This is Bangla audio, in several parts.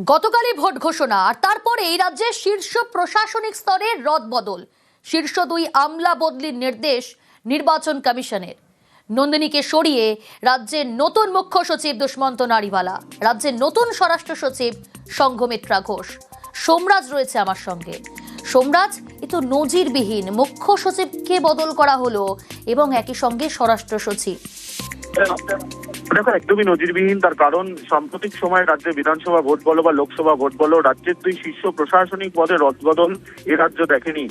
গতকালই ভোট ঘোষণা আর তারপরে এই রাজ্যের শীর্ষ প্রশাসনিক স্তরে রদবদল। শীর্ষ দুই আমলা বদলির নির্দেশ নির্বাচন কমিশনের। নন্দিনীকে সরিয়ে রাজ্যের নতুন মুখ্য সচিব দুষ্মন্ত নারিওয়ালা, রাজ্যের নতুন স্বরাষ্ট্র সচিব সংঘমিত্রা ঘোষ। সোমরাজ রয়েছে আমার সঙ্গে। সোমরাজ, এ তো নজিরবিহীন, মুখ্য সচিবকে বদল করা হলো এবং একই সঙ্গে স্বরাষ্ট্র সচিব। দেখো, একদমই নজিরবিহীন। তার কারণ সাম্প্রতিক সময়ে রাজ্যে বিধানসভা ভোট বলো বা লোকসভা ভোট বলো, রাজ্যের দুই শীর্ষ প্রশাসনিক পদে রদবদল এ রাজ্য দেখেনি।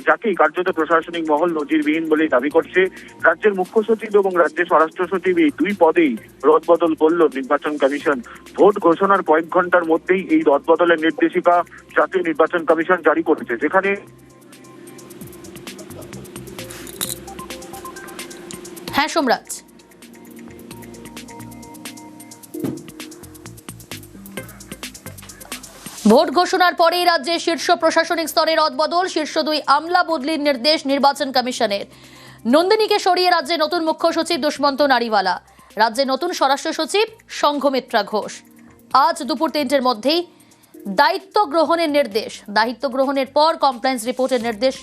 যাকেই কার্যত প্রশাসনিক মহল নজিরবিহীন বলেই দাবি করছে। রাজ্যের মুখ্য সচিব এবং রাজ্যের স্বরাষ্ট্র সচিব এই দুই পদেই রদবদল করল নির্বাচন কমিশন। ভোট ঘোষণার কয়েক ঘন্টার মধ্যেই এই রদবদলের নির্দেশিকা জাতীয় নির্বাচন কমিশন জারি করেছে, যেখানে হ্যাঁ সোমরাজ, ভোট ঘোষণার পরেই রাজ্যের শীর্ষ প্রশাসনিক স্তরের রদবদল। শীর্ষ দুই আমলা বদলির নির্দেশ নির্বাচন কমিশনের। নন্দিনীকে সরিয়ে রাজ্যে নতুন মুখ্য সচিব দুষ্মন্ত নারিওয়ালা, রাজ্যে নতুন স্বরাষ্ট্র সচিব সংঘমিত্রা ঘোষ। আজ দুপুর 3টের মধ্যেই দায়িত্ব গ্রহণের নির্দেশ। দায়িত্ব গ্রহণের পর কমপ্লায়েন্স রিপোর্টের নির্দেশ,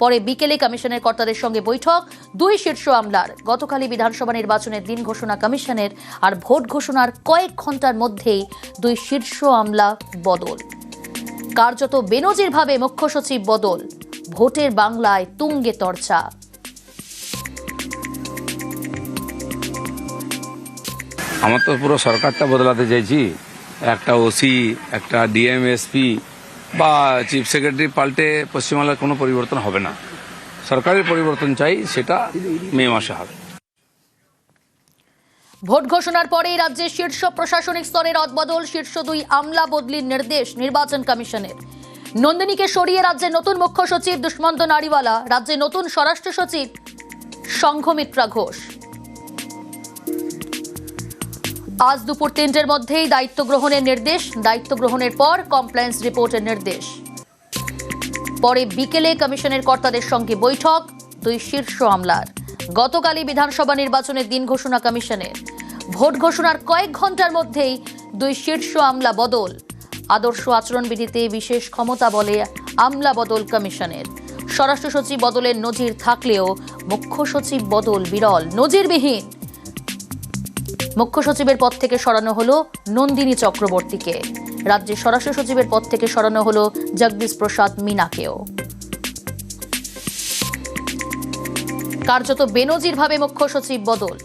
পরে বিকেলে কমিশনের কর্তাদের সঙ্গে বৈঠক দুই শীর্ষ আমলার। গতকালই বিধানসভা নির্বাচনের দিন ঘোষণা কমিশনের, আর ভোট ঘোষণার কয়েক ঘন্টার মধ্যেই দুই শীর্ষ আমলা বদল। কার্যত বেনজিরভাবে মুখ্য সচিব বদল। ভোটের বাংলায় তুঙ্গে তরচা। আমার তো পুরো সরকারটা বদলাতে চাইছি। একটা ওসি, একটা ডিএমএসপি বা চিফ সেক্রেটারি পাল্টে পশ্চিমবাংলার কোনো পরিবর্তন হবে না। সরকারের পরিবর্তন চাই, সেটা মে মাসে হবে। ভোট ঘোষণার পরেই রাজ্যের শীর্ষ প্রশাসনিক স্তরের রদবদল। শীর্ষ দুই আমলা বদলির নির্দেশ নির্বাচন কমিশনের। নন্দিনীকে সরিয়ে রাজ্যের নতুন মুখ্য সচিব দুষ্মন্ত নারিওয়ালা, রাজ্যের নতুন স্বরাষ্ট্র সচিব সংঘমিত্রা ঘোষ। আজ দুপুর 3টের মধ্যেই দায়িত্ব গ্রহণের নির্দেশ। দায়িত্ব গ্রহণের পর কমপ্লায়েন্স রিপোর্টের নির্দেশ, পরে বিকেলে কমিশনের কর্তাদের সঙ্গে বৈঠক দুই শীর্ষ আমলার। গতকালই বিধানসভা নির্বাচনের দিন ঘোষণা কমিশনের। ভোট ঘোষণার কয়েক ঘন্টার মধ্যেই দুই শীর্ষ আমলা বদল। আদর্শ আচরণবিধিতে বিশেষ ক্ষমতা বলে আমলা বদল কমিশনের। স্বরাষ্ট্র সচিব বদলের নজির থাকলেও মুখ্য সচিব বদল বিরল, নজিরবিহীন। মুখ্য সচিবের পদ থেকে সরানো হলো নন্দিনী চক্রবর্তীকে। রাজ্যের স্বরাষ্ট্র সচিবের পদ থেকে সরানো হলো জগদীশ প্রসাদ মিনাকেও। কার্যত বেনজিরভাবে মুখ্য সচিব বদল।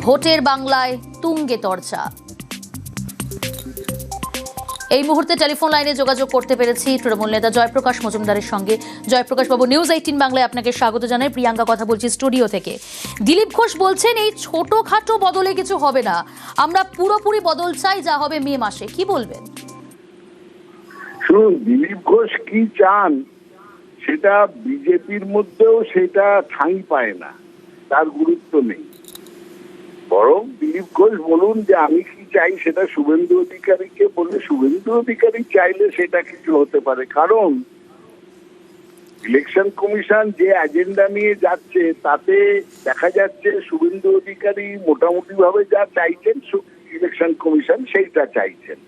ভোটের বাংলায় তুঙ্গে তরচা। এই মুহূর্তে টেলিফোন লাইনে যোগাযোগ করতে পেরেছি তৃণমূল নেতা জয়প্রকাশ মজুমদারের সঙ্গে। জয়প্রকাশ বাবু, নিউজ 18 বাংলায় আপনাকে স্বাগত জানাই। প্রিয়াঙ্কা কথা বলছি স্টুডিও থেকে। দিলীপ ঘোষ বলছেন এই ছোটখাটো বদলে কিছু হবে না, আমরা পুরোপুরি বদল চাই, যা হবে মে মাসে। কি বলবেন? শুনুন, দিলীপ ঘোষ কি চান সেটা বিজেপির মধ্যেও সেটা ঠাঁই পায় না, তার গুরুত্ব নেই। বরং দিলীপ ঘোষ বলুন যে আমি কি চাই, সেটা শুভেন্দু অধিকারীকে বললে শুভেন্দু অধিকারী চাইলে সেটা কিছু হতে পারে। কারণ ইলেকশন কমিশন যে এজেন্ডা নিয়ে যাচ্ছে তাতে দেখা যাচ্ছে শুভেন্দু অধিকারী মোটামুটি ভাবে যা চাইছেন ইলেকশন কমিশন সেইটা চাইছেন।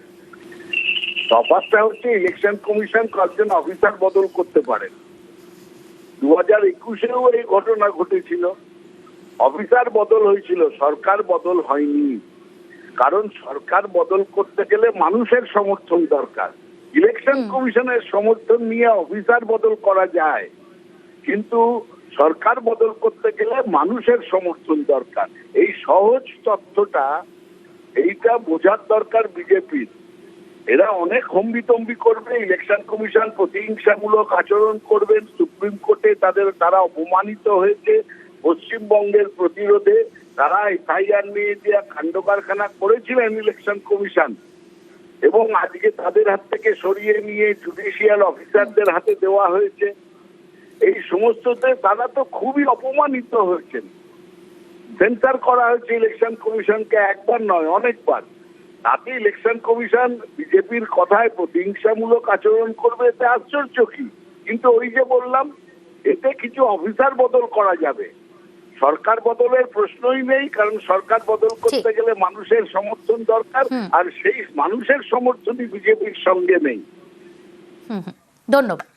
তফাৎটা হচ্ছে ইলেকশন কমিশন কয়েকজন অফিসার বদল করতে পারেন। 2021-এও এই ঘটনা ঘটেছিল, অফিসার বদল হয়েছিল, সরকার বদল হয়নি। কারণ সরকার বদল করতে গেলে মানুষের সমর্থন দরকার। ইলেকশন কমিশনের সমর্থন নিয়ে অফিসার বদল করা যায়, কিন্তু সরকার বদল করতে গেলে মানুষের সমর্থন দরকার। এই সহজ তথ্যটা এইটা বোঝার দরকার বিজেপির। এরা অনেক হম্বিতম্বি করবে, ইলেকশন কমিশন প্রতিহিংসামূলক আচরণ করবেন, সুপ্রিম কোর্টে তারা অপমানিত হয়েছে, পশ্চিমবঙ্গের প্রতিরোধে তারা এফআইআর নিয়ে যে কাণ্ড কারখানা করেছিলেন ইলেকশন কমিশন, এবং আজকে তাদের হাত থেকে সরিয়ে নিয়ে জুডিশিয়াল অফিসারদের হাতে দেওয়া হয়েছে। এই সমস্ততে তারা তো খুবই অপমানিত হয়েছেন। সেন্সার করা হয়েছে ইলেকশন কমিশনকে, একবার নয় অনেকবার। তাতে ইলেকশন কমিশন বিজেপির কথায় প্রতিহিংসামূলক আচরণ করবে, এতে আশ্চর্য কি? কিন্তু ওই যে বললাম, এতে কিছু অফিসার বদল করা যাবে। সরকার বদলের প্রশ্নই নেই, কারণ সরকার বদল করতে গেলে মানুষের সমর্থন দরকার, আর সেই মানুষের সমর্থনই বিজেপির সঙ্গে নেই। ধন্যবাদ।